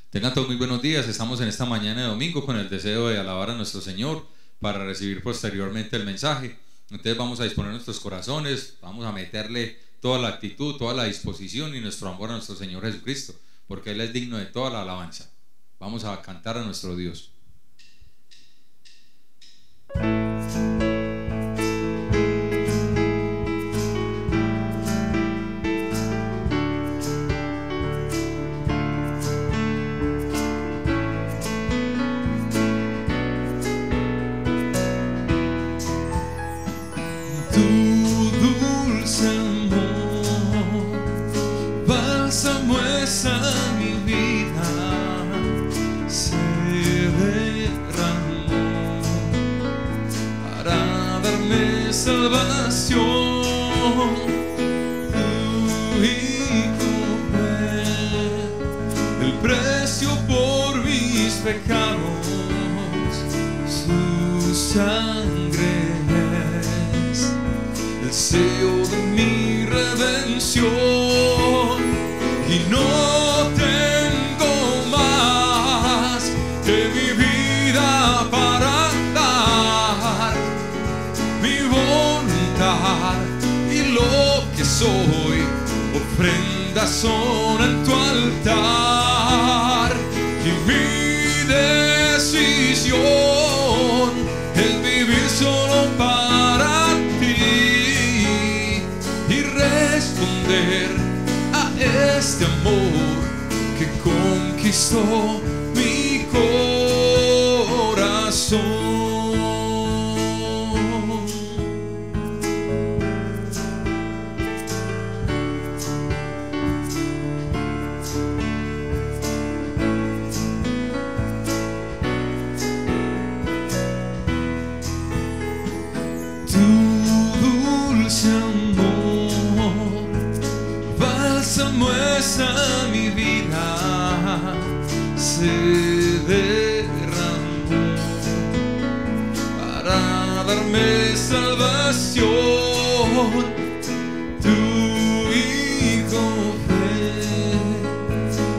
Tengan todos muy buenos días. Estamos en esta mañana de domingo con el deseo de alabar a nuestro Señor para recibir posteriormente el mensaje. Entonces vamos a disponer nuestros corazones, vamos a meterle toda la actitud, toda la disposición y nuestro amor a nuestro Señor Jesucristo, porque Él es digno de toda la alabanza. Vamos a cantar a nuestro Dios. Salvación, tu Hijo fue el precio por mis pecados, su sangre es el sello de mi redención, y no tengo más que mi vida para dar, mi voluntad y lo que soy, ofrendas son en tu altar, y mi decisión es vivir solo para ti y responder a este amor que conquistó mi corazón. A mi vida se derramó para darme salvación, tu Hijo fue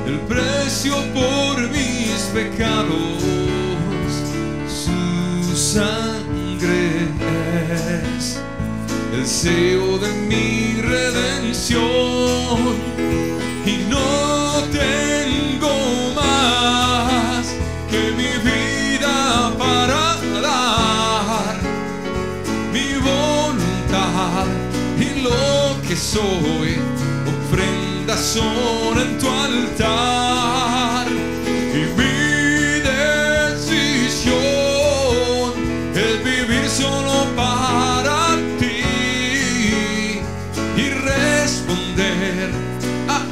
el precio por mis pecados, su sangre es el sello de mi redención. Y no tengo más que mi vida para dar, mi voluntad y lo que soy, ofrendas son en tu altar, y mi decisión es vivir solo para ti y responder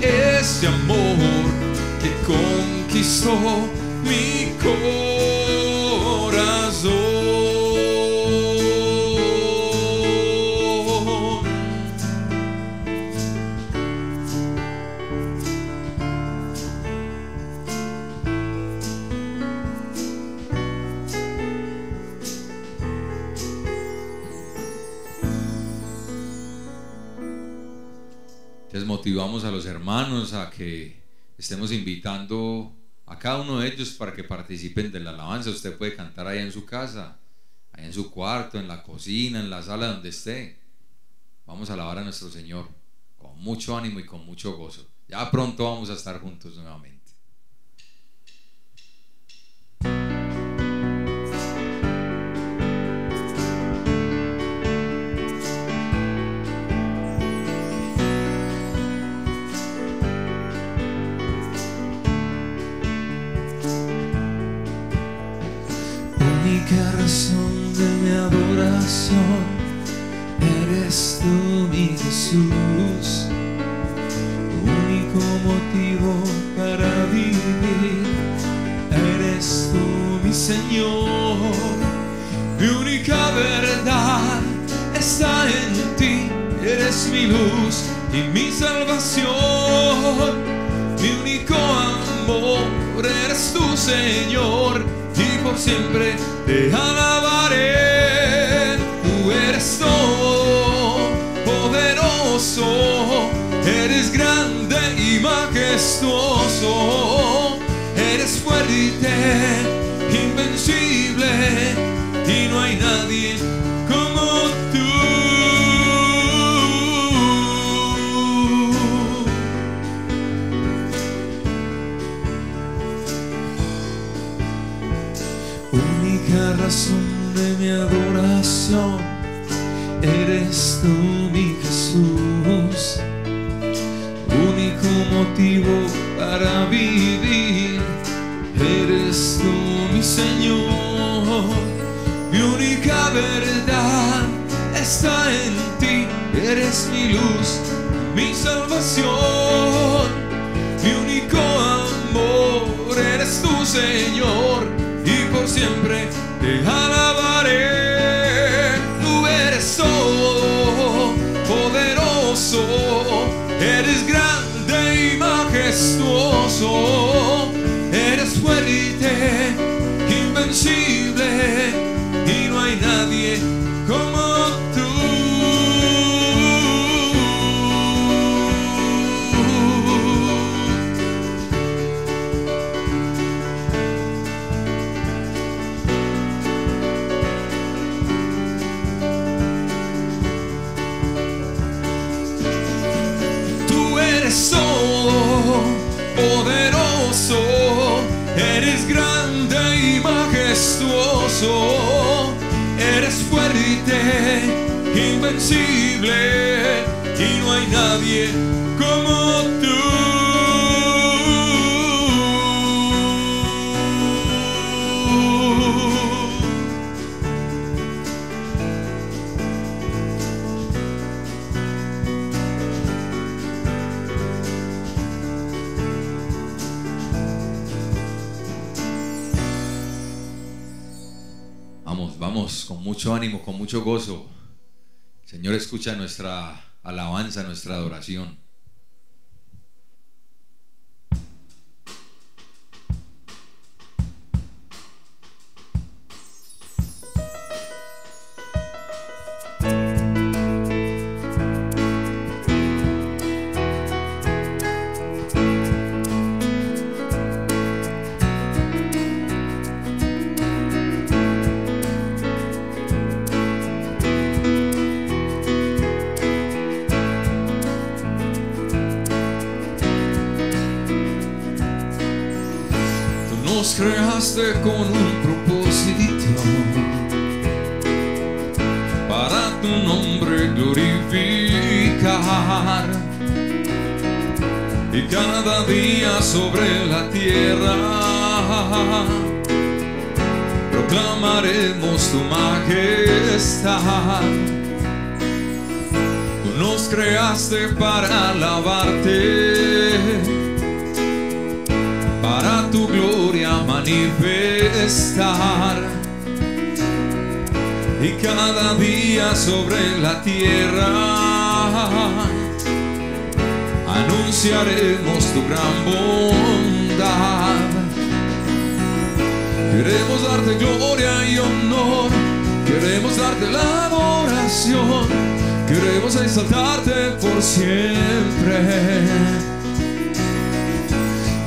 ese amor que conquistó mi corazón. Les motivamos a los hermanos a que estemos invitando a cada uno de ellos para que participen de la alabanza. Usted puede cantar allá en su casa, allá en su cuarto, en la cocina, en la sala donde esté. Vamos a alabar a nuestro Señor con mucho ánimo y con mucho gozo. Ya pronto vamos a estar juntos nuevamente. Única razón de mi adoración eres tú, mi Jesús. Único motivo para vivir eres tú, mi Señor. Mi única verdad está en ti, eres mi luz y mi salvación. Mi único amor eres tú, Señor, y por siempre te alabaré. Tú eres todo poderoso, eres grande y majestuoso, eres fuerte, invencible, y no hay nadie como tú. Única razón de mi adoración eres tú, mi Jesús. Único motivo para vivir eres tú, mi Señor. Mi única verdad está en ti. Eres mi luz, mi salvación. Mi único amor eres tú, Señor, y por siempre te alabaré. Tú eres todo poderoso, eres grande y majestuoso, eres fuerte, invencible, y no hay nadie como tú. Todo poderoso, eres grande y majestuoso, eres fuerte, invencible, y no hay nadie como tú. Vamos con mucho ánimo, con mucho gozo. El Señor escucha nuestra alabanza, nuestra adoración. Nos creaste con un propósito, para tu nombre glorificar, y cada día sobre la tierra proclamaremos tu majestad. Tú nos creaste para alabarte, para tu gloria manifestar, y cada día sobre la tierra anunciaremos tu gran bondad. Queremos darte gloria y honor, queremos darte la adoración, queremos exaltarte por siempre.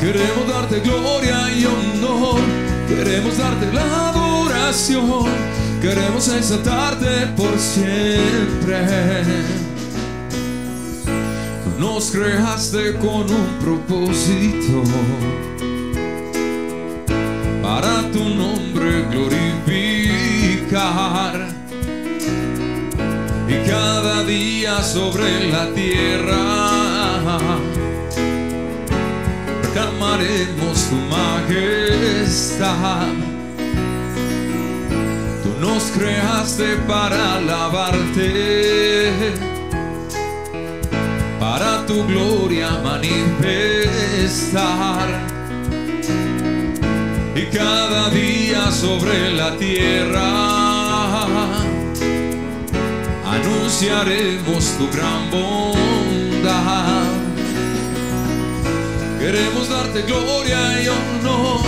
Queremos darte gloria y honor, queremos darte la adoración, queremos exaltarte por siempre. Tú nos creaste con un propósito, para tu nombre glorificar, y cada día sobre la tierra proclamaremos tu majestad. Tú nos creaste para alabarte, para tu gloria manifestar, y cada día sobre la tierra anunciaremos tu gran bondad. Queremos darte gloria y honor,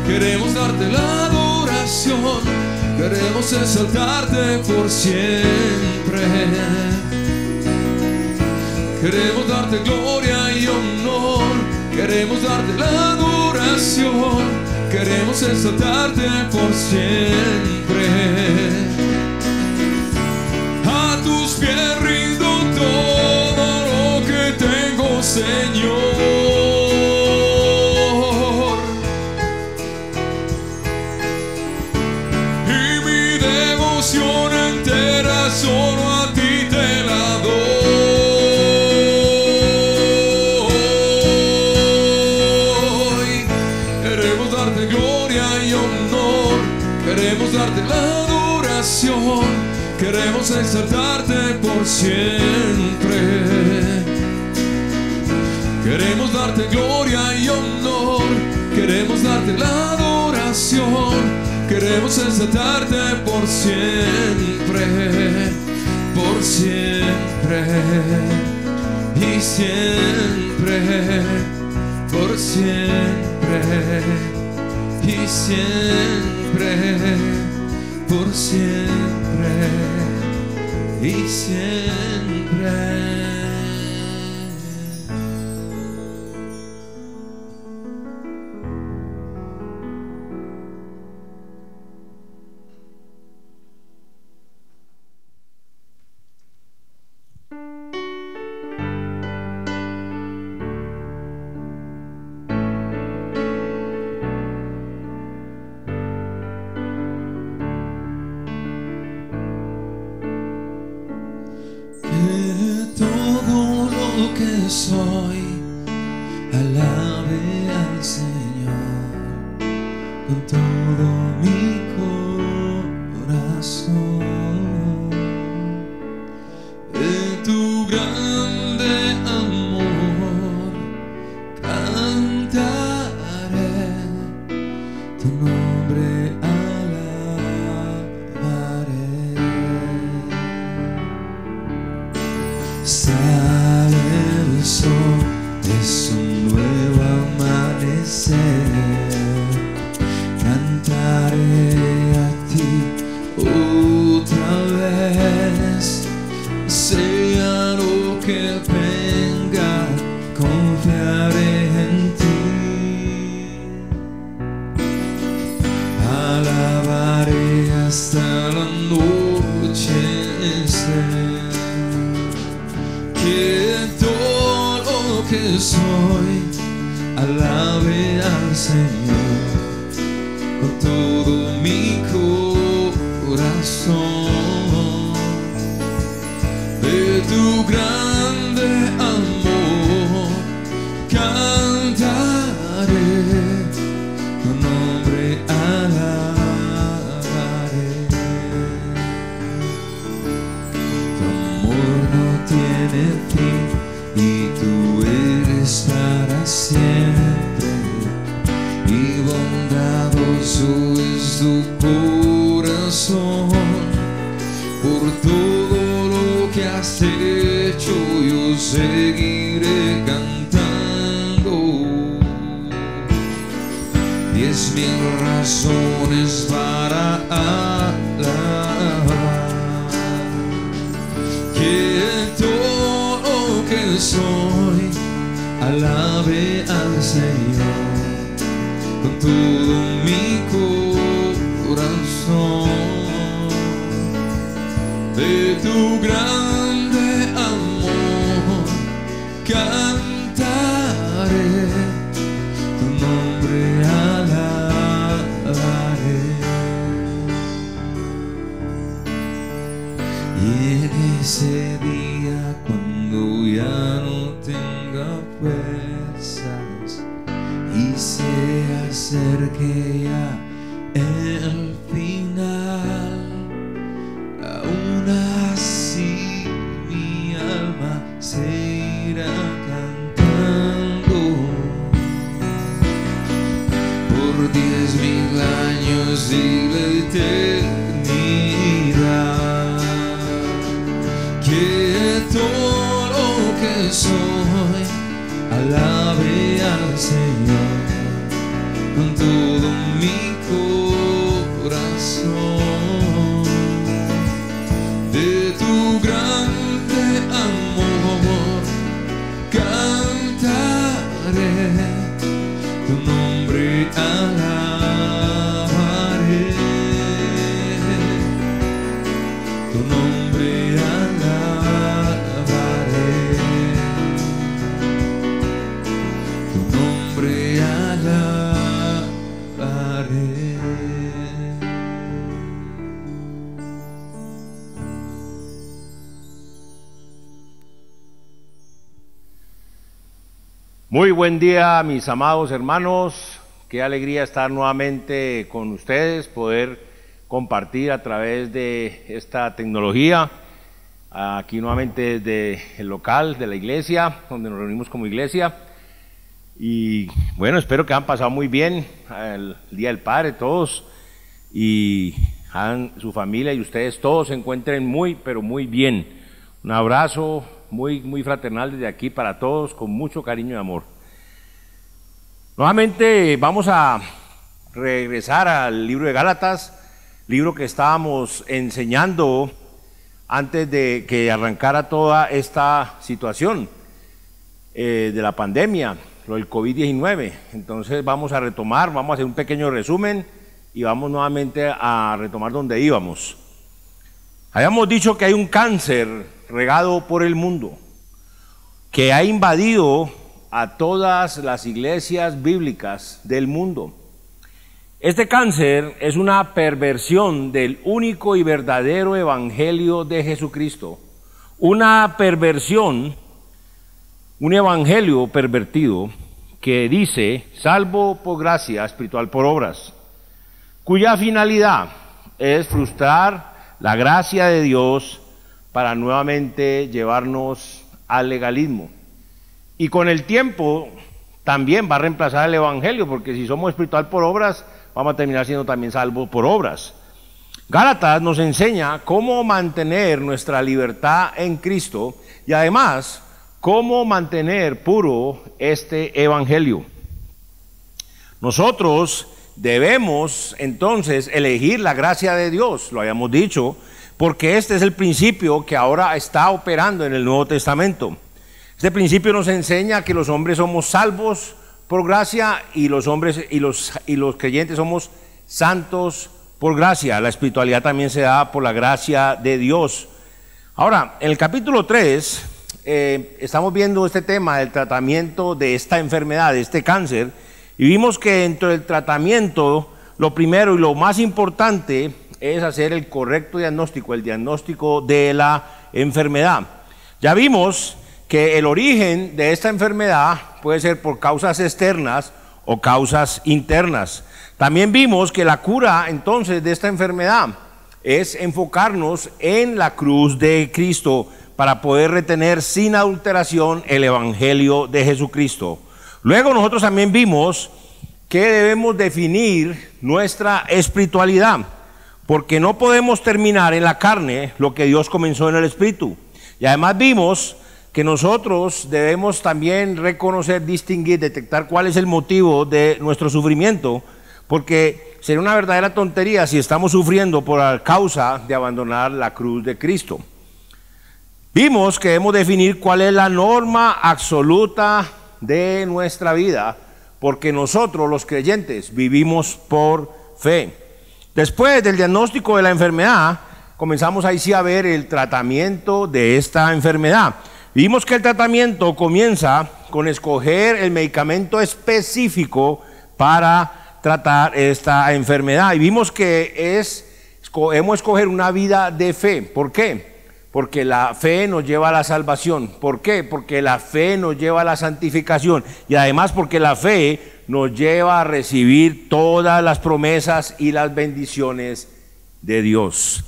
queremos darte la adoración, queremos exaltarte por siempre. Queremos darte gloria y honor, queremos darte la adoración, queremos exaltarte por siempre. A tus pies rindo todo lo que tengo, Señor. Y mi devoción entera solo a ti te la doy. Queremos darte gloria y honor, queremos darte la adoración, queremos exaltarte por siempre. Queremos darte gloria y honor, queremos darte la adoración, queremos exaltarte por siempre, por siempre y siempre, por siempre y siempre, por siempre y siempre. Soy, alabe al Señor con todo mi corazón. De tu grande amor cantaré, tu nombre alabaré. Sale el sol, es un nuevo amanecer, cantaré a ti otra vez, sea lo que venga, confiaré en ti, alabaré hasta la noche. Que todo lo que soy alabe al Señor con todo mi corazón. De tu grande amor cantaré, tu nombre alabaré. Tu amor no tiene fin y tú eres para siempre, y bondadoso es tu corazón. Por todo lo que has hecho yo seguiré cantando, 10,000 razones para alabar. Que todo lo que soy alabe al Señor con todo mi corazón. De tu grande amor cantaré, tu nombre alabaré. Y en ese día, cuando ya no tenga fuerzas y se acerque ya el final, aún así mi alma se irá cantando por 10,000 años y la eternidad. Que todo lo que soy alabe al Señor con todo mi corazón. De tu grande amor cantaré, tu nombre alabaré. Muy buen día, mis amados hermanos. Qué alegría estar nuevamente con ustedes, poder compartir a través de esta tecnología, aquí nuevamente desde el local de la iglesia, donde nos reunimos como iglesia. Y bueno, espero que han pasado muy bien el Día del Padre todos, y su familia y ustedes todos se encuentren muy, pero muy bien. Un abrazo muy fraternal desde aquí para todos, con mucho cariño y amor. Nuevamente vamos a regresar al libro de Gálatas, libro que estábamos enseñando antes de que arrancara toda esta situación de la pandemia, lo del COVID-19. Entonces vamos a retomar, vamos a hacer un pequeño resumen y vamos nuevamente a retomar donde íbamos. Habíamos dicho que hay un cáncer regado por el mundo, que ha invadido a todas las iglesias bíblicas del mundo. Este cáncer es una perversión del único y verdadero evangelio de Jesucristo. Una perversión, un evangelio pervertido que dice, salvo por gracia, espiritual por obras, cuya finalidad es frustrar la gracia de Dios para nuevamente llevarnos al legalismo. Y con el tiempo también va a reemplazar el evangelio, porque si somos espiritual por obras, vamos a terminar siendo también salvos por obras. Gálatas nos enseña cómo mantener nuestra libertad en Cristo y además cómo mantener puro este evangelio. Nosotros debemos entonces elegir la gracia de Dios, lo habíamos dicho, porque este es el principio que ahora está operando en el Nuevo Testamento. Este principio nos enseña que los hombres somos salvos por gracia y los hombres y los creyentes somos santos por gracia. La espiritualidad también se da por la gracia de Dios. Ahora, en el capítulo 3 estamos viendo este tema del tratamiento de esta enfermedad, de este cáncer, y vimos que dentro del tratamiento lo primero y lo más importante es hacer el correcto diagnóstico, el diagnóstico de la enfermedad. Ya vimos que el origen de esta enfermedad puede ser por causas externas o causas internas. También vimos que la cura entonces de esta enfermedad es enfocarnos en la cruz de Cristo para poder retener sin adulteración el evangelio de Jesucristo. Luego nosotros también vimos que debemos definir nuestra espiritualidad, porque no podemos terminar en la carne lo que Dios comenzó en el espíritu. Y además vimos que nosotros debemos también reconocer, distinguir, detectar cuál es el motivo de nuestro sufrimiento, porque sería una verdadera tontería si estamos sufriendo por causa de abandonar la cruz de Cristo. Vimos que debemos definir cuál es la norma absoluta de nuestra vida, porque nosotros los creyentes vivimos por fe. Después del diagnóstico de la enfermedad, comenzamos ahí sí a ver el tratamiento de esta enfermedad. Vimos que el tratamiento comienza con escoger el medicamento específico para tratar esta enfermedad. Y vimos que debemos escoger una vida de fe. ¿Por qué? Porque la fe nos lleva a la salvación. ¿Por qué? Porque la fe nos lleva a la santificación. Y además porque la fe nos lleva a recibir todas las promesas y las bendiciones de Dios.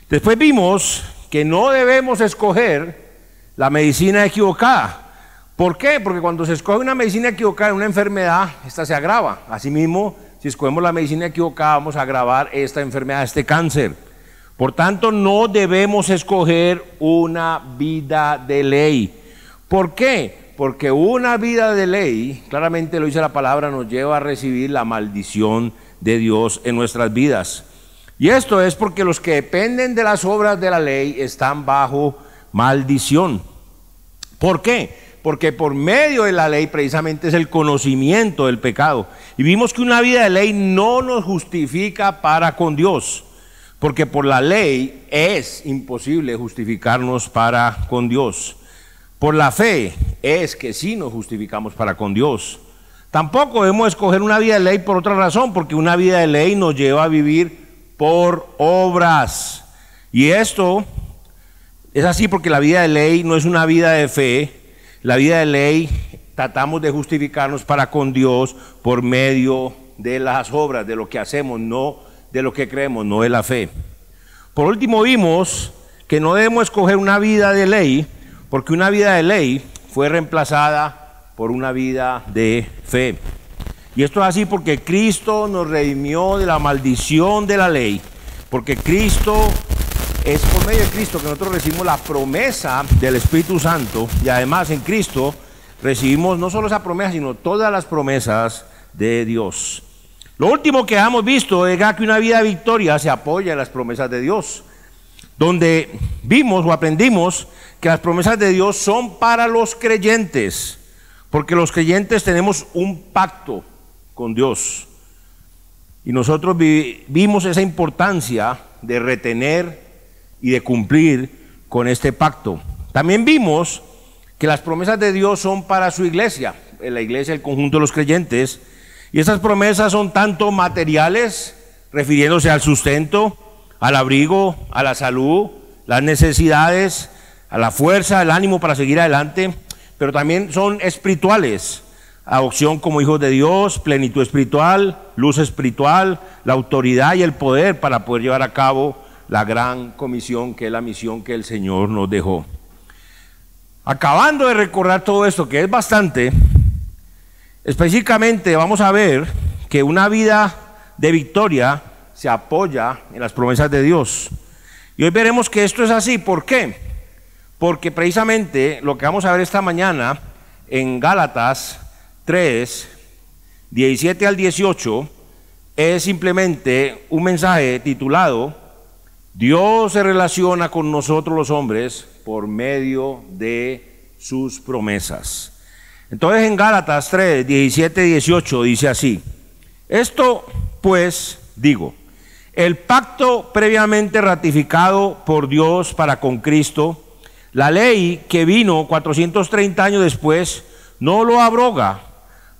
Después vimos que no debemos escoger la medicina equivocada. ¿Por qué? Porque cuando se escoge una medicina equivocada en una enfermedad, esta se agrava. Asimismo, si escogemos la medicina equivocada, vamos a agravar esta enfermedad, este cáncer. Por tanto, no debemos escoger una vida de ley. ¿Por qué? Porque una vida de ley, claramente lo dice la palabra, nos lleva a recibir la maldición de Dios en nuestras vidas. Y esto es porque los que dependen de las obras de la ley están bajo maldición. ¿Por qué? Porque por medio de la ley precisamente es el conocimiento del pecado. Y vimos que una vida de ley no nos justifica para con Dios, porque por la ley es imposible justificarnos para con Dios. Por la fe es que sí nos justificamos para con Dios. Tampoco debemos escoger una vida de ley por otra razón, porque una vida de ley nos lleva a vivir por obras. Y esto es así porque la vida de ley no es una vida de fe. La vida de ley tratamos de justificarnos para con Dios por medio de las obras, de lo que hacemos, no de lo que creemos, no de la fe. Por último, vimos que no debemos escoger una vida de ley, porque una vida de ley fue reemplazada por una vida de fe. Y esto es así porque Cristo nos redimió de la maldición de la ley, porque Cristo, es por medio de Cristo que nosotros recibimos la promesa del Espíritu Santo, y además en Cristo recibimos no solo esa promesa, sino todas las promesas de Dios. Lo último que hemos visto es que una vida de victoria se apoya en las promesas de Dios, donde vimos o aprendimos que las promesas de Dios son para los creyentes, porque los creyentes tenemos un pacto con Dios, y nosotros vimos esa importancia de retener y de cumplir con este pacto. También vimos que las promesas de Dios son para su iglesia, la iglesia, el conjunto de los creyentes, y esas promesas son tanto materiales, refiriéndose al sustento, al abrigo, a la salud, las necesidades, a la fuerza, el ánimo para seguir adelante, pero también son espirituales: adopción como hijos de Dios, plenitud espiritual, luz espiritual, la autoridad y el poder para poder llevar a cabo la gran comisión, que es la misión que el Señor nos dejó. Acabando de recordar todo esto, que es bastante, específicamente vamos a ver que una vida de victoria se apoya en las promesas de Dios. Y hoy veremos que esto es así. ¿Por qué? Porque precisamente lo que vamos a ver esta mañana en Gálatas 3, 17 al 18, es simplemente un mensaje titulado Dios se relaciona con nosotros los hombres por medio de sus promesas. Entonces en Gálatas 3, 17 y 18 dice así: esto pues digo, el pacto previamente ratificado por Dios para con Cristo, la ley que vino 430 años después, no lo abroga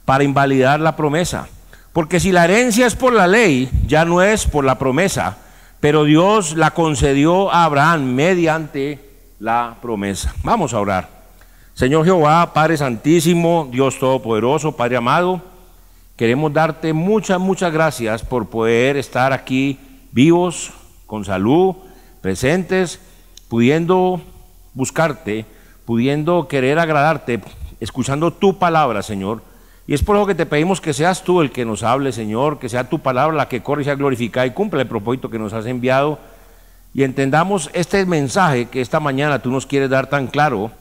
para invalidar la promesa. Porque si la herencia es por la ley, ya no es por la promesa, pero Dios la concedió a Abraham mediante la promesa. Vamos a orar. Señor Jehová, Padre Santísimo, Dios Todopoderoso, Padre amado, queremos darte muchas gracias por poder estar aquí vivos, con salud, presentes, pudiendo buscarte, pudiendo querer agradarte, escuchando tu palabra, Señor. Y es por eso que te pedimos que seas tú el que nos hable, Señor, que sea tu palabra la que corre y sea glorificada y cumpla el propósito que nos has enviado, y entendamos este mensaje que esta mañana tú nos quieres dar tan claro,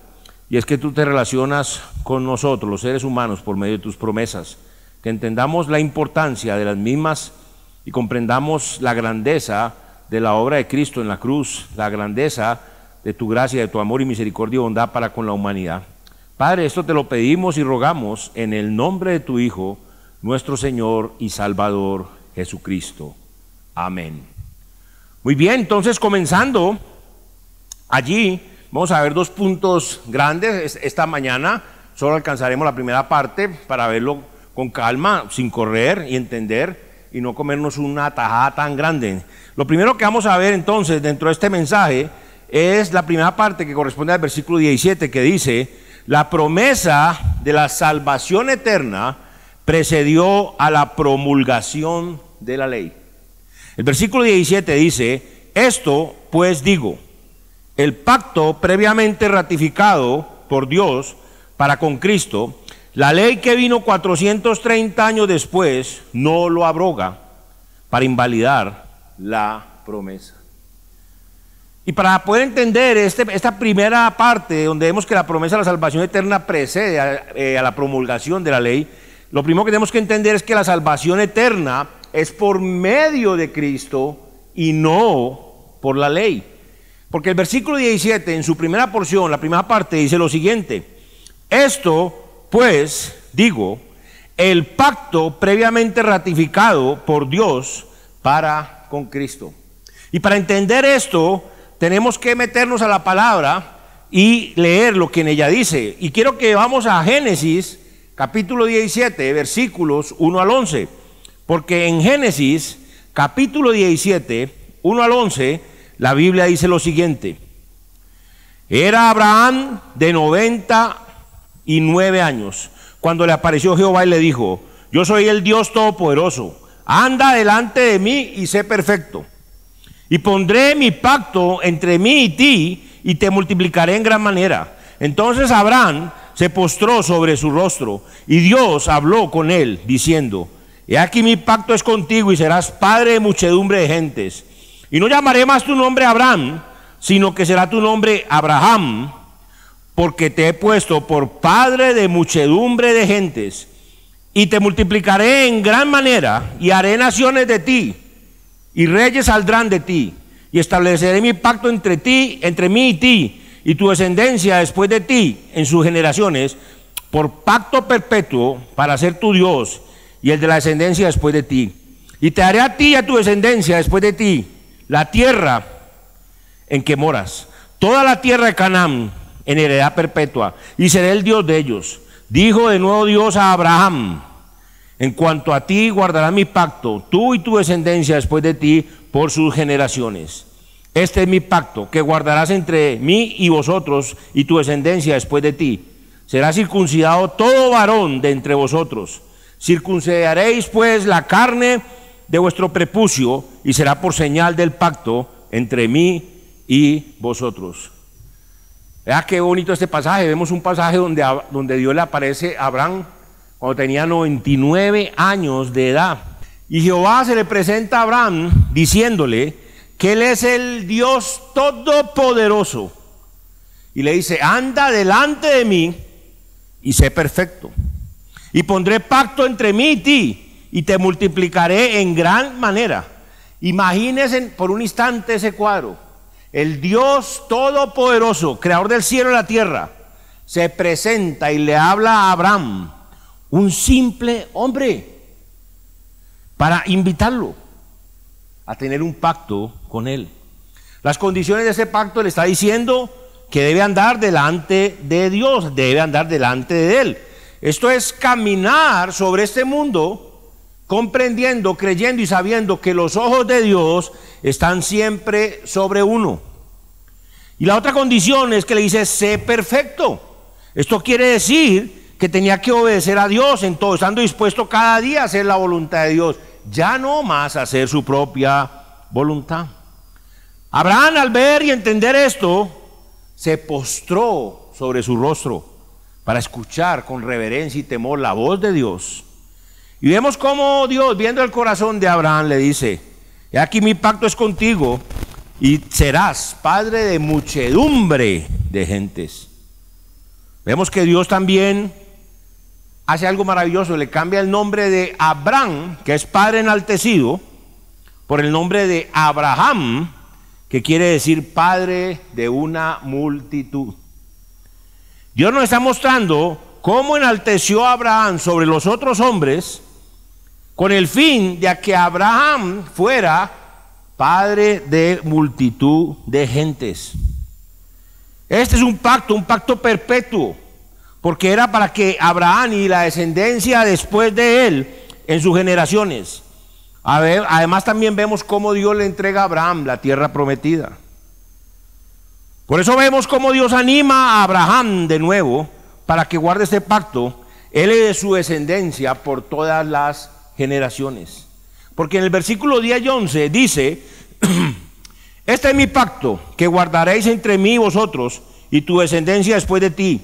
y es que tú te relacionas con nosotros, los seres humanos, por medio de tus promesas, que entendamos la importancia de las mismas y comprendamos la grandeza de la obra de Cristo en la cruz, la grandeza de tu gracia, de tu amor y misericordia y bondad para con la humanidad. Padre, esto te lo pedimos y rogamos en el nombre de tu Hijo, nuestro Señor y Salvador Jesucristo. Amén. Muy bien, entonces comenzando allí, vamos a ver dos puntos grandes esta mañana. Solo alcanzaremos la primera parte para verlo con calma, sin correr y entender y no comernos una tajada tan grande. Lo primero que vamos a ver entonces dentro de este mensaje es la primera parte que corresponde al versículo 17, que dice: la promesa de la salvación eterna precedió a la promulgación de la ley. El versículo 17 dice: esto pues digo, el pacto previamente ratificado por Dios para con Cristo, la ley que vino 430 años después, no lo abroga para invalidar la promesa. Y para poder entender esta primera parte, donde vemos que la promesa de la salvación eterna precede a la promulgación de la ley, lo primero que tenemos que entender es que la salvación eterna es por medio de Cristo y no por la ley. Porque el versículo 17, en su primera porción, la primera parte, dice lo siguiente: esto pues digo, el pacto previamente ratificado por Dios para con Cristo. Y para entender esto, tenemos que meternos a la palabra y leer lo que en ella dice. Y quiero que vamos a Génesis, capítulo 17, versículos 1 al 11. Porque en Génesis, capítulo 17, 1 al 11, la Biblia dice lo siguiente: era Abraham de 99 años cuando le apareció Jehová y le dijo: yo soy el Dios Todopoderoso, anda delante de mí y sé perfecto. Y pondré mi pacto entre mí y ti, y te multiplicaré en gran manera. Entonces Abraham se postró sobre su rostro, y Dios habló con él, diciendo: he aquí mi pacto es contigo, y serás padre de muchedumbre de gentes. Y no llamaré más tu nombre Abraham, sino que será tu nombre Abraham, porque te he puesto por padre de muchedumbre de gentes. Y te multiplicaré en gran manera, y haré naciones de ti, y reyes saldrán de ti, y estableceré mi pacto entre mí y ti, y tu descendencia después de ti en sus generaciones, por pacto perpetuo, para ser tu Dios, y el de la descendencia después de ti. Y te haré a ti y a tu descendencia después de ti la tierra en que moras, toda la tierra de Canaán, en heredad perpetua, y seré el Dios de ellos. Dijo de nuevo Dios a Abraham: en cuanto a ti guardarás mi pacto, tú y tu descendencia después de ti, por sus generaciones. Este es mi pacto que guardarás entre mí y vosotros y tu descendencia después de ti. Será circuncidado todo varón de entre vosotros. Circuncidaréis pues la carne de vuestro prepucio, y será por señal del pacto entre mí y vosotros. Vea qué bonito este pasaje. Vemos un pasaje donde Dios le aparece a Abraham cuando tenía 99 años de edad. Y Jehová se le presenta a Abraham diciéndole que él es el Dios todopoderoso. Y le dice: anda delante de mí y sé perfecto. Y pondré pacto entre mí y ti, y te multiplicaré en gran manera. Imagínense por un instante ese cuadro. El Dios todopoderoso, creador del cielo y la tierra, se presenta y le habla a Abraham, un simple hombre, para invitarlo a tener un pacto con él. Las condiciones de ese pacto le está diciendo que debe andar delante de Dios, debe andar delante de él. Esto es caminar sobre este mundo, comprendiendo, creyendo y sabiendo que los ojos de Dios están siempre sobre uno. Y la otra condición es que le dice: sé perfecto. Esto quiere decir que tenía que obedecer a Dios en todo, estando dispuesto cada día a hacer la voluntad de Dios, ya no más a hacer su propia voluntad. Abraham, al ver y entender esto, se postró sobre su rostro para escuchar con reverencia y temor la voz de Dios. Y vemos cómo Dios, viendo el corazón de Abraham, le dice: he aquí mi pacto es contigo, y serás padre de muchedumbre de gentes. Vemos que Dios también hace algo maravilloso, le cambia el nombre de Abraham, que es padre enaltecido, por el nombre de Abraham, que quiere decir padre de una multitud. Dios nos está mostrando cómo enalteció a Abraham sobre los otros hombres, con el fin de que Abraham fuera padre de multitud de gentes. Este es un pacto perpetuo, porque era para que Abraham y la descendencia después de él, en sus generaciones. Además también vemos cómo Dios le entrega a Abraham la tierra prometida. Por eso vemos cómo Dios anima a Abraham de nuevo para que guarde este pacto, él y de su descendencia por todas las generaciones. Porque en el versículo 10 y 11 dice: este es mi pacto que guardaréis entre mí y vosotros y tu descendencia después de ti.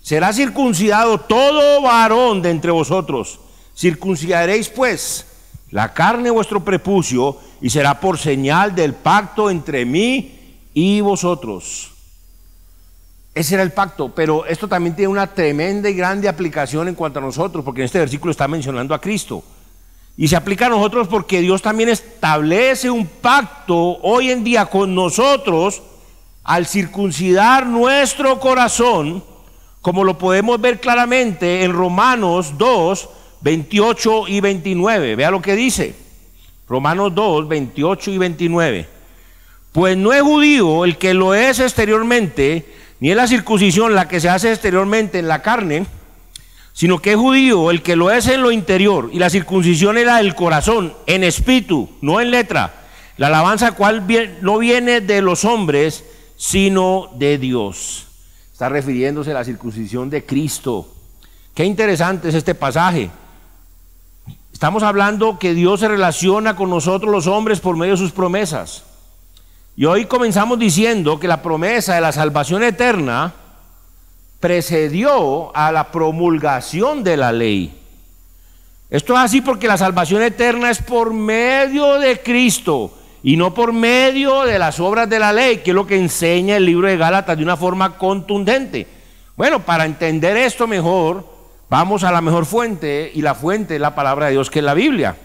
Será circuncidado todo varón de entre vosotros. Circuncidaréis pues la carne de vuestro prepucio, y será por señal del pacto entre mí y vosotros. Ese era el pacto, pero esto también tiene una tremenda y grande aplicación en cuanto a nosotros, porque en este versículo está mencionando a Cristo. Y se aplica a nosotros porque Dios también establece un pacto hoy en día con nosotros al circuncidar nuestro corazón, como lo podemos ver claramente en Romanos 2, 28 y 29. Vea lo que dice Romanos 2, 28 y 29. Pues no es judío el que lo es exteriormente, ni es la circuncisión la que se hace exteriormente en la carne, sino que es judío el que lo es en lo interior, y la circuncisión es la del corazón, en espíritu, no en letra, la alabanza cual no viene de los hombres, sino de Dios. Está refiriéndose a la circuncisión de Cristo, Qué interesante es este pasaje. Estamos hablando que Dios se relaciona con nosotros los hombres por medio de sus promesas. Y hoy comenzamos diciendo que la promesa de la salvación eterna precedió a la promulgación de la ley. Esto es así porque la salvación eterna es por medio de Cristo y no por medio de las obras de la ley, que es lo que enseña el libro de Gálatas de una forma contundente. Bueno, para entender esto mejor, vamos a la mejor fuente, y la fuente es la palabra de Dios, que es la Biblia.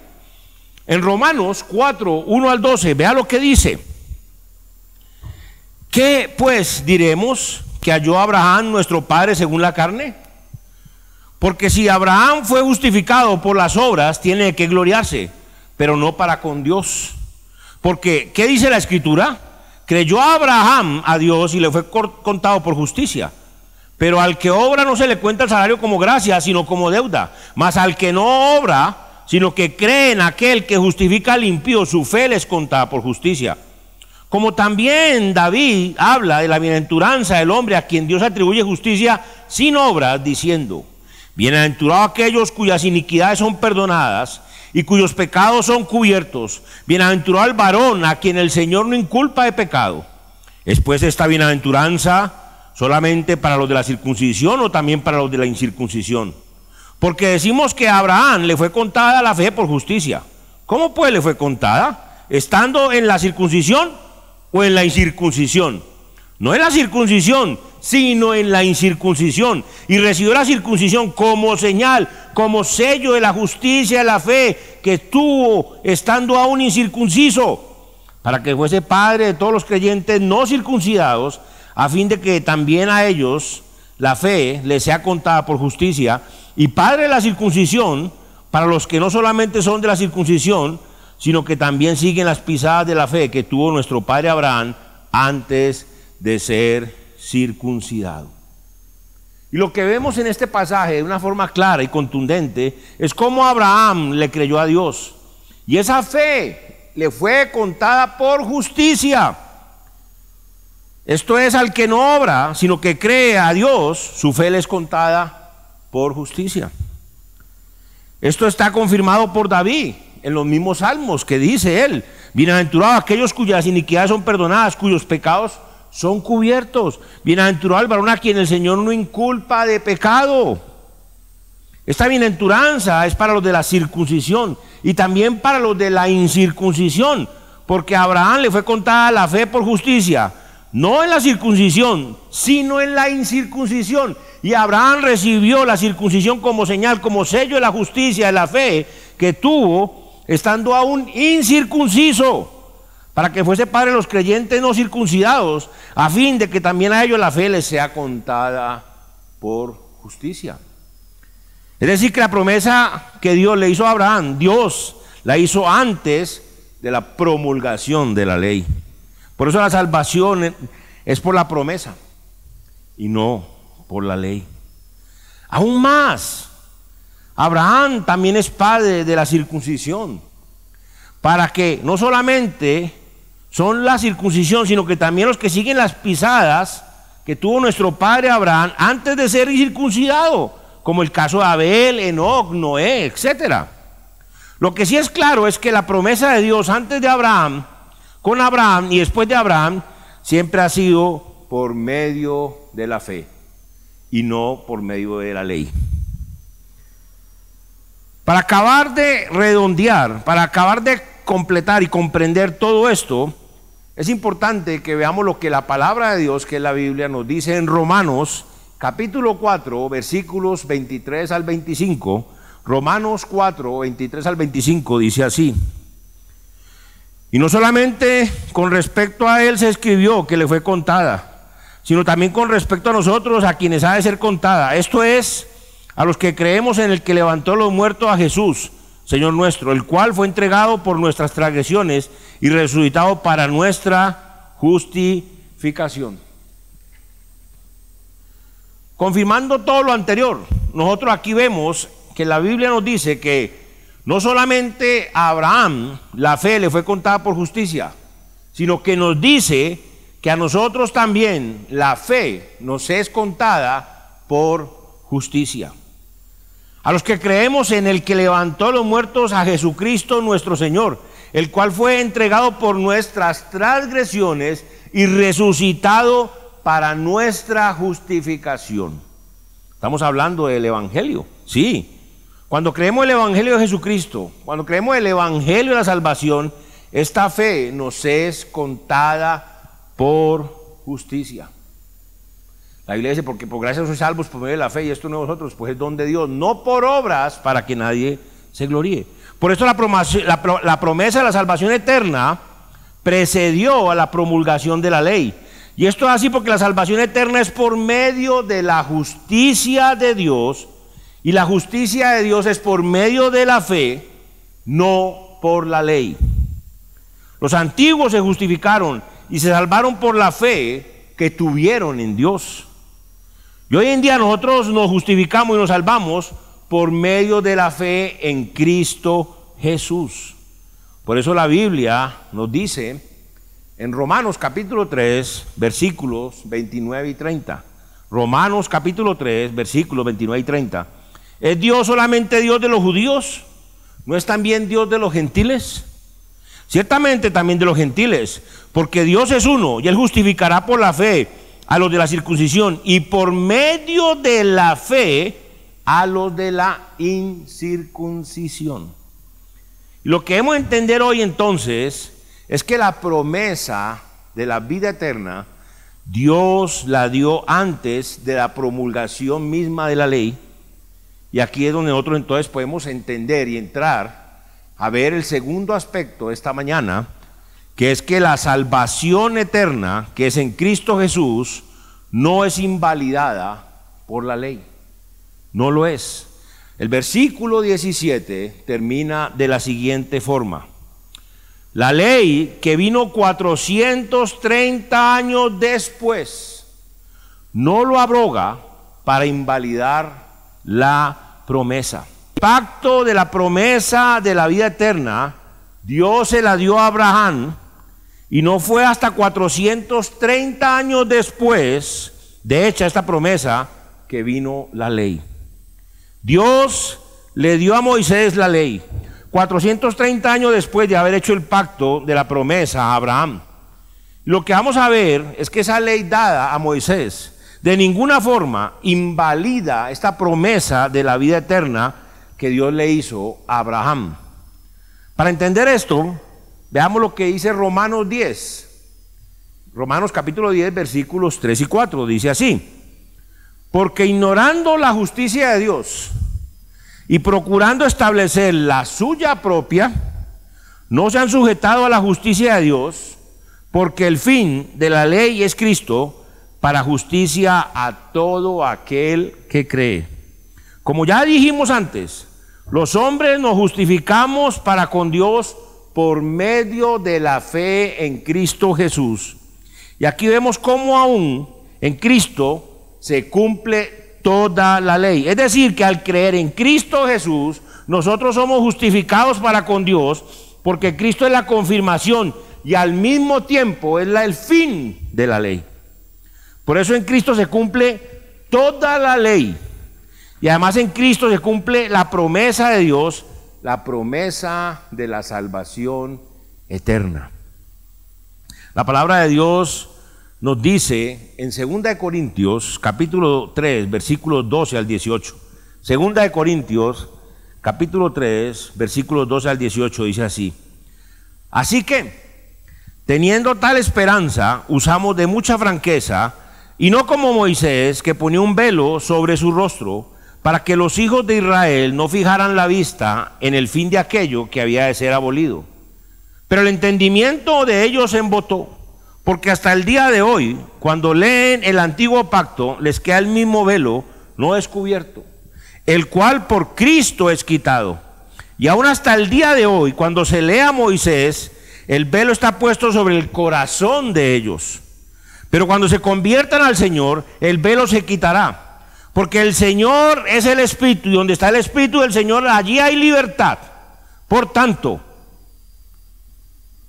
En Romanos 4, 1 al 12, vea lo que dice. ¿Qué pues diremos que halló Abraham nuestro padre según la carne? Porque si Abraham fue justificado por las obras, tiene que gloriarse, pero no para con Dios. Porque, ¿qué dice la Escritura? Creyó Abraham a Dios y le fue contado por justicia. Pero al que obra no se le cuenta el salario como gracia, sino como deuda. Mas al que no obra, sino que cree en aquel que justifica al impío, su fe le es contada por justicia. Como también David habla de la bienaventuranza del hombre a quien Dios atribuye justicia sin obras, diciendo: bienaventurados aquellos cuyas iniquidades son perdonadas y cuyos pecados son cubiertos. Bienaventurado el varón a quien el Señor no inculpa de pecado. ¿Es pues esta bienaventuranza solamente para los de la circuncisión o también para los de la incircuncisión? Porque decimos que a Abraham le fue contada la fe por justicia. ¿Cómo pues le fue contada? ¿Estando en la circuncisión o en la incircuncisión? No en la circuncisión, sino en la incircuncisión. Y recibió la circuncisión como señal, como sello de la justicia de la fe que tuvo estando aún incircunciso, para que fuese padre de todos los creyentes no circuncidados, a fin de que también a ellos la fe les sea contada por justicia, y padre de la circuncisión para los que no solamente son de la circuncisión, sino que también siguen las pisadas de la fe que tuvo nuestro padre Abraham antes de ser circuncidado. Y lo que vemos en este pasaje de una forma clara y contundente es cómo Abraham le creyó a Dios, y esa fe le fue contada por justicia. Esto es, al que no obra, sino que cree a Dios, su fe le es contada por justicia. Esto está confirmado por David en los mismos salmos, que dice él: bienaventurados aquellos cuyas iniquidades son perdonadas, cuyos pecados son cubiertos. Bienaventurado el varón a quien el Señor no inculpa de pecado. Esta bienaventuranza es para los de la circuncisión y también para los de la incircuncisión, porque a Abraham le fue contada la fe por justicia, no en la circuncisión, sino en la incircuncisión. Y Abraham recibió la circuncisión como señal, como sello de la justicia, de la fe que tuvo estando aún incircunciso, para que fuese padre de los creyentes no circuncidados, a fin de que también a ellos la fe les sea contada por justicia. Es decir, que la promesa que Dios le hizo a Abraham, Dios la hizo antes de la promulgación de la ley. Por eso la salvación es por la promesa y no por la ley. Aún más, Abraham también es padre de la circuncisión, para que no solamente son la circuncisión, sino que también los que siguen las pisadas que tuvo nuestro padre Abraham antes de ser circuncidado, como el caso de Abel, Enoc, Noé, etc. Lo que sí es claro es que la promesa de Dios antes de Abraham, con Abraham y después de Abraham, siempre ha sido por medio de la fe y no por medio de la ley. Para acabar de redondear, para acabar de completar y comprender todo esto, es importante que veamos lo que la palabra de Dios, que es la Biblia, nos dice en Romanos capítulo 4, versículos 23 al 25. Romanos 4, 23 al 25 dice así: y no solamente con respecto a él se escribió que le fue contada, sino también con respecto a nosotros, a quienes ha de ser contada. Esto es, a los que creemos en el que levantó los muertos, a Jesús, Señor nuestro, el cual fue entregado por nuestras transgresiones y resucitado para nuestra justificación. Confirmando todo lo anterior, nosotros aquí vemos que la Biblia nos dice que no solamente a Abraham la fe le fue contada por justicia, sino que nos dice que a nosotros también la fe nos es contada por justicia. a los que creemos en el que levantó a los muertos, a Jesucristo nuestro Señor, el cual fue entregado por nuestras transgresiones y resucitado para nuestra justificación. Estamos hablando del Evangelio, sí. Cuando creemos el Evangelio de Jesucristo, cuando creemos el Evangelio de la salvación, esta fe nos es contada por justicia. La Biblia dice, porque por gracia sois salvos por medio de la fe, y esto no de vosotros, pues es don de Dios, no por obras, para que nadie se gloríe. Por eso la promesa de la salvación eterna precedió a la promulgación de la ley. Y esto es así porque la salvación eterna es por medio de la justicia de Dios, y la justicia de Dios es por medio de la fe, no por la ley. Los antiguos se justificaron y se salvaron por la fe que tuvieron en Dios. Y hoy en día nosotros nos justificamos y nos salvamos por medio de la fe en Cristo Jesús. Por eso la Biblia nos dice en Romanos capítulo 3, versículos 29 y 30. Romanos capítulo 3, versículos 29 y 30. ¿Es Dios solamente Dios de los judíos? ¿No es también Dios de los gentiles? Ciertamente también de los gentiles, porque Dios es uno y Él justificará por la fe a los de la circuncisión y por medio de la fe a los de la incircuncisión. Lo que hemos de entender hoy entonces es que la promesa de la vida eterna Dios la dio antes de la promulgación misma de la ley, y aquí es donde nosotros entonces podemos entender y entrar a ver el segundo aspecto esta mañana, que es que la salvación eterna que es en Cristo Jesús no es invalidada por la ley, no lo es. El versículo 17 termina de la siguiente forma: la ley que vino 430 años después no lo abroga para invalidar la promesa. El pacto de la promesa de la vida eterna, Dios se la dio a Abraham, y no fue hasta 430 años después de hecha esta promesa que vino la ley. Dios le dio a Moisés la ley 430 años después de haber hecho el pacto de la promesa a Abraham. Lo que vamos a ver es que esa ley dada a Moisés de ninguna forma invalida esta promesa de la vida eterna que Dios le hizo a Abraham. Para entender esto, veamos lo que dice Romanos 10. Romanos capítulo 10, versículos 3 y 4, dice así: porque ignorando la justicia de Dios y procurando establecer la suya propia, no se han sujetado a la justicia de Dios, porque el fin de la ley es Cristo, para justicia a todo aquel que cree. Como ya dijimos antes, los hombres nos justificamos para con Dios por medio de la fe en Cristo Jesús. Y aquí vemos cómo aún en Cristo se cumple toda la ley. Es decir, que al creer en Cristo Jesús, nosotros somos justificados para con Dios, porque Cristo es la confirmación y al mismo tiempo es el fin de la ley. Por eso en Cristo se cumple toda la ley. Y además en Cristo se cumple la promesa de Dios, la promesa de la salvación eterna. La palabra de Dios nos dice en 2 Corintios capítulo 3 versículos 12 al 18. 2 Corintios capítulo 3 versículos 12 al 18 dice así: así que, teniendo tal esperanza, usamos de mucha franqueza, y no como Moisés, que ponía un velo sobre su rostro, para que los hijos de Israel no fijaran la vista en el fin de aquello que había de ser abolido. Pero el entendimiento de ellos se embotó, porque hasta el día de hoy, cuando leen el antiguo pacto, les queda el mismo velo no descubierto, el cual por Cristo es quitado. Y aún hasta el día de hoy, cuando se lee a Moisés, el velo está puesto sobre el corazón de ellos. Pero cuando se conviertan al Señor, el velo se quitará, porque el Señor es el Espíritu, y donde está el Espíritu del Señor, allí hay libertad. Por tanto,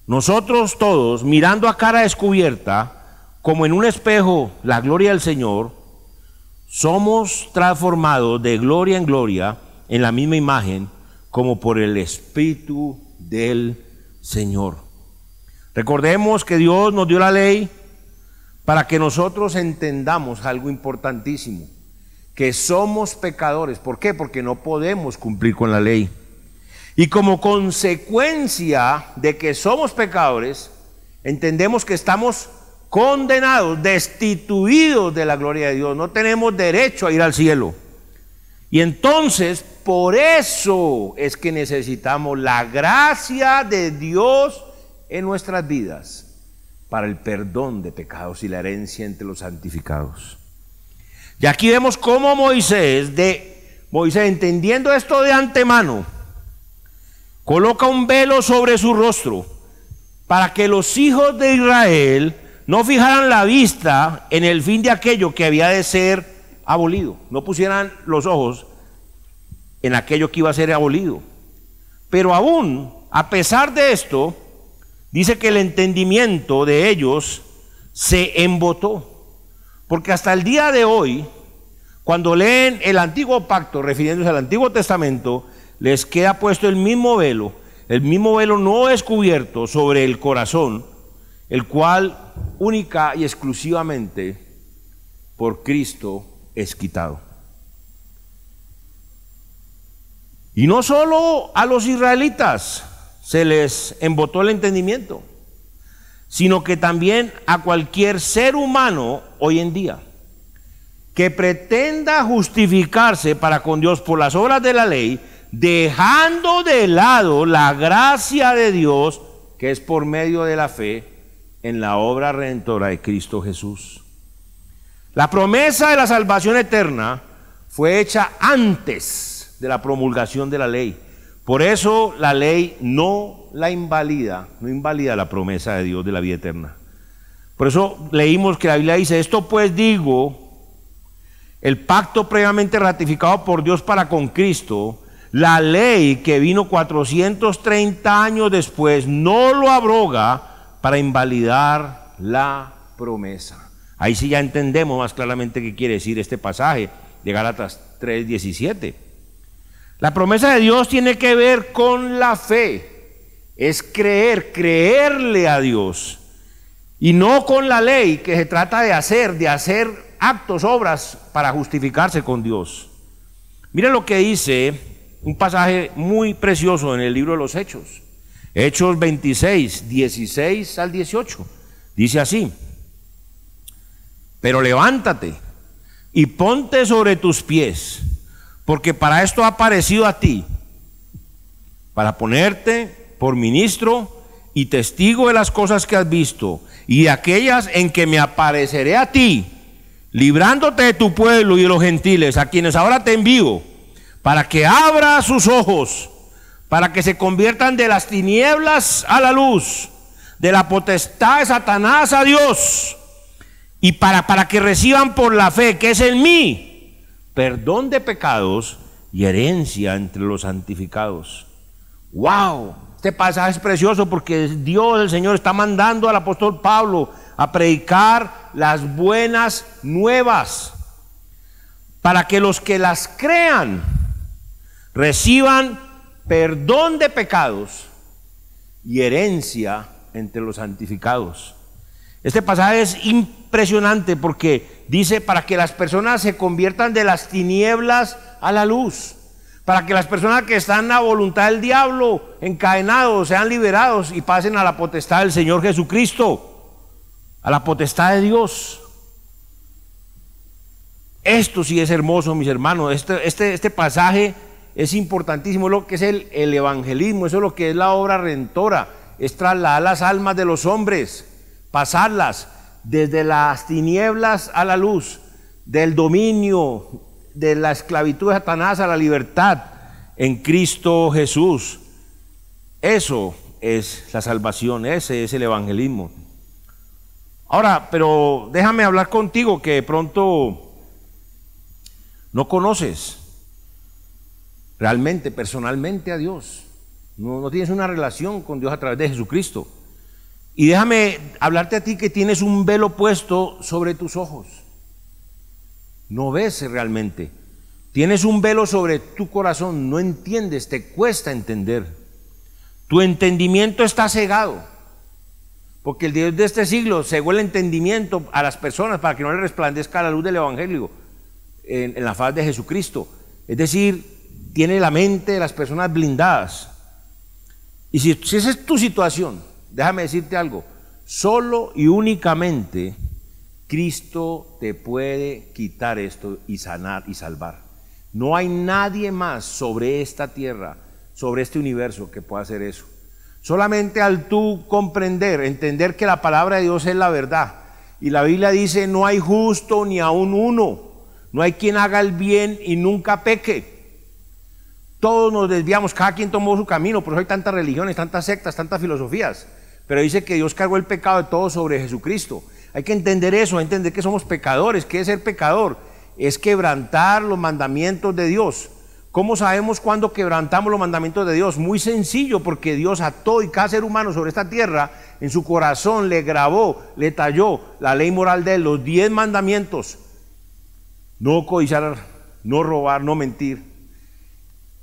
nosotros todos, mirando a cara descubierta, como en un espejo, la gloria del Señor, somos transformados de gloria en gloria, en la misma imagen como por el Espíritu del Señor. Recordemos que Dios nos dio la ley para que nosotros entendamos algo importantísimo, que somos pecadores. ¿Por qué? Porque no podemos cumplir con la ley. Y como consecuencia de que somos pecadores, entendemos que estamos condenados, destituidos de la gloria de Dios. No tenemos derecho a ir al cielo. Y entonces, por eso es que necesitamos la gracia de Dios en nuestras vidas para el perdón de pecados y la herencia entre los santificados. Y aquí vemos cómo Moisés, entendiendo esto de antemano, coloca un velo sobre su rostro para que los hijos de Israel no fijaran la vista en el fin de aquello que había de ser abolido, no pusieran los ojos en aquello que iba a ser abolido. Pero aún, a pesar de esto, dice que el entendimiento de ellos se embotó, porque hasta el día de hoy, cuando leen el Antiguo Pacto, refiriéndose al Antiguo Testamento, les queda puesto el mismo velo no descubierto sobre el corazón, el cual única y exclusivamente por Cristo es quitado. Y no solo a los israelitas se les embotó el entendimiento, sino que también a cualquier ser humano hoy en día que pretenda justificarse para con Dios por las obras de la ley, dejando de lado la gracia de Dios, que es por medio de la fe en la obra redentora de Cristo Jesús. La promesa de la salvación eterna fue hecha antes de la promulgación de la ley. Por eso la ley no invalida la promesa de Dios de la vida eterna. Por eso leímos que la Biblia dice: esto pues digo, el pacto previamente ratificado por Dios para con Cristo, la ley que vino 430 años después, no lo abroga para invalidar la promesa. Ahí sí ya entendemos más claramente qué quiere decir este pasaje de Gálatas 3:17. La promesa de Dios tiene que ver con la fe, es creerle a Dios, y no con la ley, que se trata de hacer actos, obras para justificarse con Dios. Miren lo que dice un pasaje muy precioso en el libro de los Hechos, Hechos 26, 16 al 18. Dice así: pero levántate y ponte sobre tus pies, porque para esto ha aparecido a ti, para ponerte por ministro y testigo de las cosas que has visto y de aquellas en que me apareceré a ti, librándote de tu pueblo y de los gentiles, a quienes ahora te envío, para que abra sus ojos, para que se conviertan de las tinieblas a la luz, de la potestad de Satanás a Dios, y para que reciban por la fe que es en mí perdón de pecados y herencia entre los santificados. ¡Wow! Este pasaje es precioso porque Dios, el Señor, está mandando al apóstol Pablo a predicar las buenas nuevas para que los que las crean reciban perdón de pecados y herencia entre los santificados. Este pasaje es impresionante porque dice: para que las personas se conviertan de las tinieblas a la luz, para que las personas que están a voluntad del diablo, encadenados, sean liberados y pasen a la potestad del Señor Jesucristo, a la potestad de Dios. Esto sí es hermoso, mis hermanos. Este pasaje es importantísimo, lo que es el evangelismo, eso es lo que es la obra redentora, es trasladar las almas de los hombres, pasarlas desde las tinieblas a la luz, del dominio, de la esclavitud de Satanás a la libertad en Cristo Jesús. Eso es la salvación, ese es el evangelismo. Ahora, pero déjame hablar contigo que de pronto no conoces realmente, personalmente a Dios. No tienes una relación con Dios a través de Jesucristo. Y déjame hablarte a ti que tienes un velo puesto sobre tus ojos. No ves realmente. Tienes un velo sobre tu corazón, no entiendes, te cuesta entender. Tu entendimiento está cegado, porque el Dios de este siglo cegó el entendimiento a las personas para que no les resplandezca la luz del Evangelio en la faz de Jesucristo. Es decir, tiene la mente de las personas blindadas. Y si esa es tu situación, déjame decirte algo, solo y únicamente Cristo te puede quitar esto y sanar y salvar. No hay nadie más sobre esta tierra, sobre este universo que pueda hacer eso. Solamente al tú comprender, entender que la palabra de Dios es la verdad. Y la Biblia dice, no hay justo ni aun uno. No hay quien haga el bien y nunca peque. Todos nos desviamos, cada quien tomó su camino, por eso hay tantas religiones, tantas sectas, tantas filosofías. Pero dice que Dios cargó el pecado de todos sobre Jesucristo. Hay que entender eso, entender que somos pecadores. ¿Qué es ser pecador? Es quebrantar los mandamientos de Dios. ¿Cómo sabemos cuándo quebrantamos los mandamientos de Dios? Muy sencillo, porque Dios a todo y cada ser humano sobre esta tierra, en su corazón le grabó, le talló la ley moral de él, los 10 mandamientos. No codiciar, no robar, no mentir.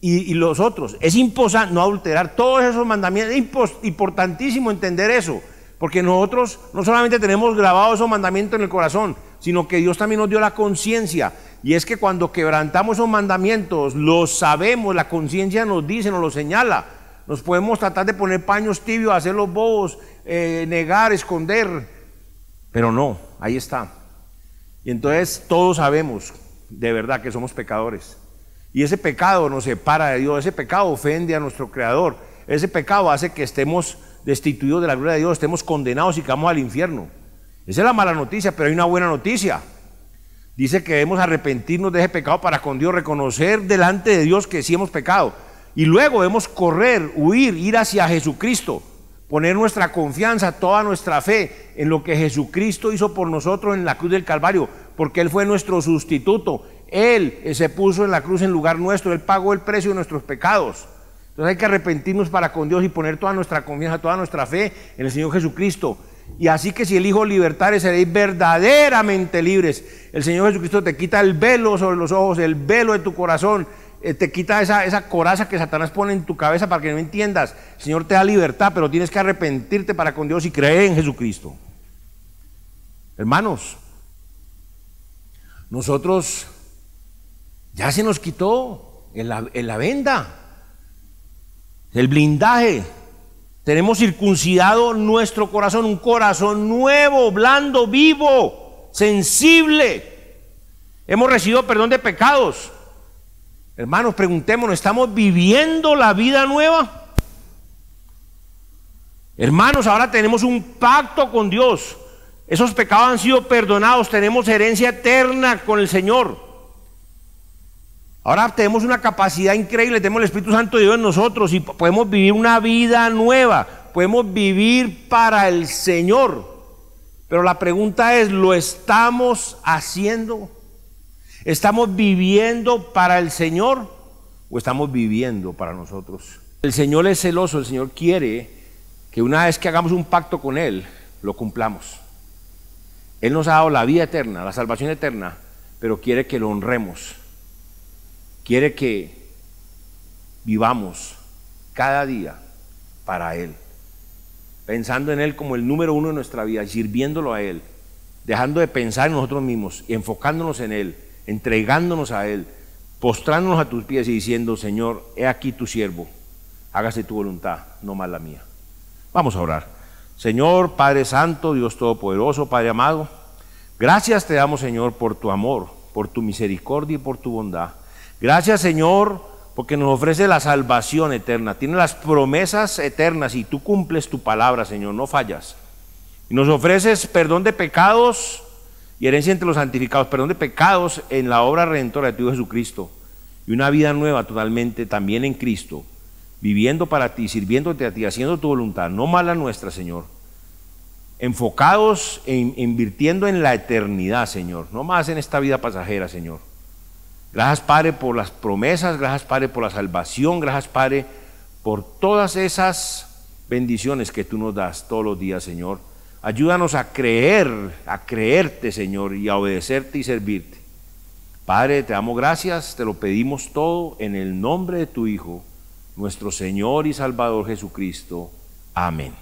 Y los otros, es importante no adulterar, todos esos mandamientos, es importantísimo entender eso, porque nosotros no solamente tenemos grabados esos mandamientos en el corazón, sino que Dios también nos dio la conciencia, y es que cuando quebrantamos esos mandamientos, los sabemos, la conciencia nos dice, nos lo señala, nos podemos tratar de poner paños tibios, hacer los bobos, negar, esconder, pero no, ahí está. Y entonces todos sabemos de verdad que somos pecadores. Y ese pecado nos separa de Dios, ese pecado ofende a nuestro Creador, ese pecado hace que estemos destituidos de la gloria de Dios, estemos condenados y que vamos al infierno. Esa es la mala noticia, pero hay una buena noticia. Dice que debemos arrepentirnos de ese pecado para con Dios, reconocer delante de Dios que sí hemos pecado. Y luego debemos correr, huir, ir hacia Jesucristo, poner nuestra confianza, toda nuestra fe en lo que Jesucristo hizo por nosotros en la cruz del Calvario, porque Él fue nuestro sustituto. Él se puso en la cruz en lugar nuestro, Él pagó el precio de nuestros pecados. Entonces hay que arrepentirnos para con Dios y poner toda nuestra confianza, toda nuestra fe en el Señor Jesucristo. Y así que si elijo libertares, seréis verdaderamente libres. El Señor Jesucristo te quita el velo sobre los ojos, el velo de tu corazón, te quita esa coraza que Satanás pone en tu cabeza para que no entiendas. El Señor te da libertad, pero tienes que arrepentirte para con Dios y creer en Jesucristo. Hermanos, nosotros ya se nos quitó en la venda, el blindaje. Tenemos circuncidado nuestro corazón, un corazón nuevo, blando, vivo, sensible. Hemos recibido perdón de pecados. Hermanos, preguntémonos, ¿estamos viviendo la vida nueva? Hermanos, ahora tenemos un pacto con Dios. Esos pecados han sido perdonados, tenemos herencia eterna con el Señor. Ahora tenemos una capacidad increíble, tenemos el Espíritu Santo de Dios en nosotros y podemos vivir una vida nueva, podemos vivir para el Señor. Pero la pregunta es, ¿lo estamos haciendo? ¿Estamos viviendo para el Señor o estamos viviendo para nosotros? El Señor es celoso, el Señor quiere que una vez que hagamos un pacto con Él, lo cumplamos. Él nos ha dado la vida eterna, la salvación eterna, pero quiere que lo honremos. Quiere que vivamos cada día para Él, pensando en Él como el número uno de nuestra vida, sirviéndolo a Él, dejando de pensar en nosotros mismos y enfocándonos en Él, entregándonos a Él, postrándonos a tus pies y diciendo: Señor, he aquí tu siervo, hágase tu voluntad, no más la mía. Vamos a orar. Señor, Padre Santo, Dios Todopoderoso, Padre amado, gracias te damos, Señor, por tu amor, por tu misericordia y por tu bondad. Gracias, Señor, porque nos ofrece la salvación eterna, tiene las promesas eternas y tú cumples tu palabra, Señor, no fallas. Y nos ofreces perdón de pecados y herencia entre los santificados, perdón de pecados en la obra redentora de tu Hijo Jesucristo y una vida nueva totalmente también en Cristo, viviendo para ti, sirviéndote a ti, haciendo tu voluntad, no más la nuestra, Señor. Enfocados en invirtiendo en la eternidad, Señor, no más en esta vida pasajera, Señor. Gracias, Padre, por las promesas, gracias, Padre, por la salvación, gracias, Padre, por todas esas bendiciones que tú nos das todos los días, Señor. Ayúdanos a creerte, Señor, y a obedecerte y servirte. Padre, te damos gracias, te lo pedimos todo en el nombre de tu Hijo, nuestro Señor y Salvador Jesucristo. Amén.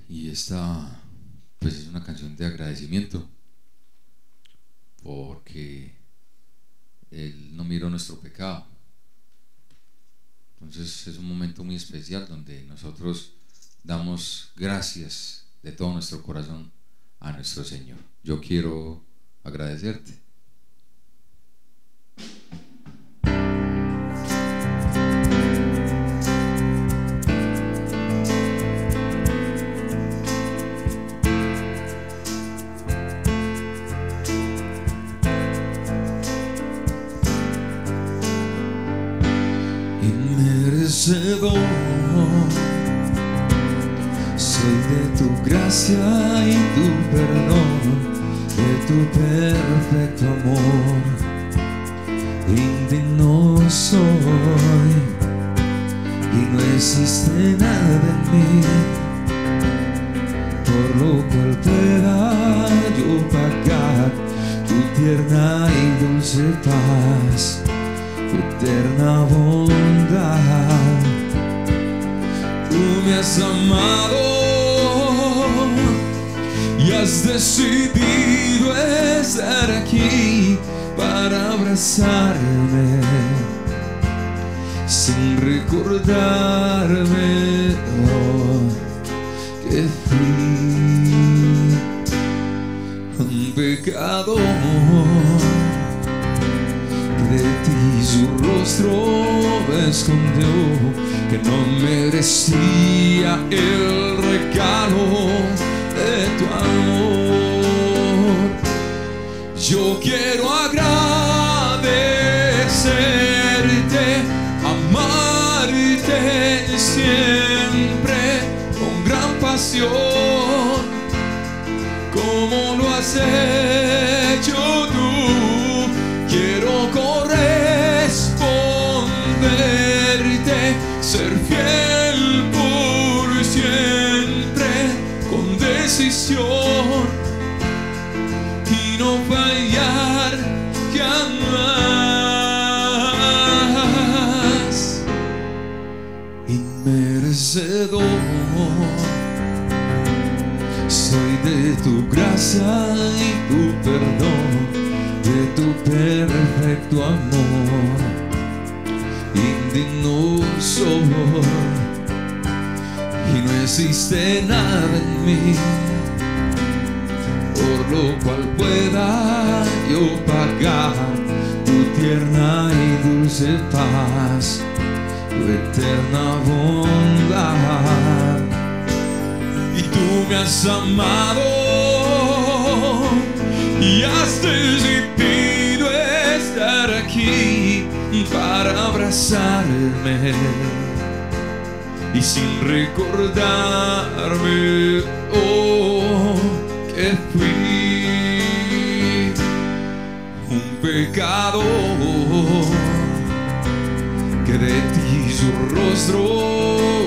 Y esta pues es una canción de agradecimiento porque Él no miró nuestro pecado. Entonces es un momento muy especial donde nosotros damos gracias de todo nuestro corazón a nuestro Señor. Yo quiero agradecerte. Inmerecedor soy de tu gracia y tu perdón, de tu perfecto amor. Indigno soy y no existe nada en mí por lo cual pueda yo pagar tu tierna y dulce paz, tu eterna bondad. Tú me has amado y has decidido estar aquí para abrazarme sin recordarme que fui un pecador. De ti su rostro escondió, que no merecía el regalo de tu amor. Yo quiero agradecerte, amarte siempre con gran pasión, como lo has hecho tú. Quiero corresponderte, ser fiel por siempre, con decisión y no fallar jamás. Inmerecedor soy de tu gracia y tu perdón, de tu perfecto amor. Indigno soy y no existe nada en mí por lo cual pueda yo pagar tu tierna y dulce paz, tu eterna bondad. Y tú me has amado y has decidido estar aquí para abrazarme y sin recordarme que fui un pecador, que de ti su rostro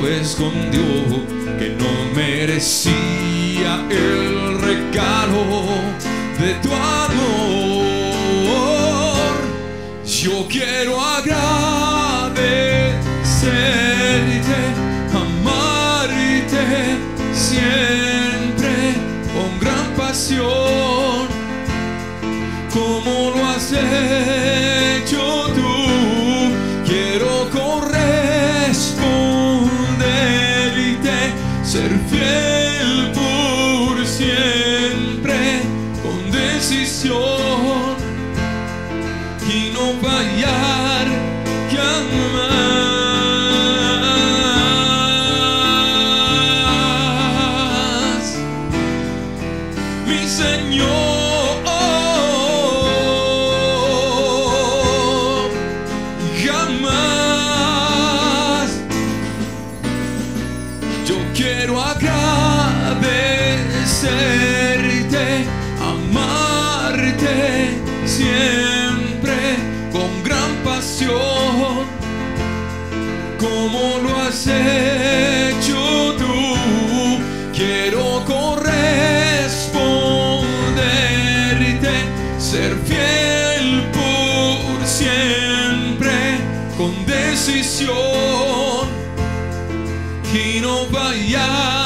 escondió, que no merecía el regalo de tu amor. Yo quiero agradecerte, amarte siempre con gran pasión, como lo has hecho tú. Quiero corresponderte, ser fiel por siempre, con decisión y no fallar jamás. Mi Señor, jamás. Yo quiero agradecerte, amarte siempre con gran pasión, como lo has hecho tú. Quiero corresponder bendición y no vaya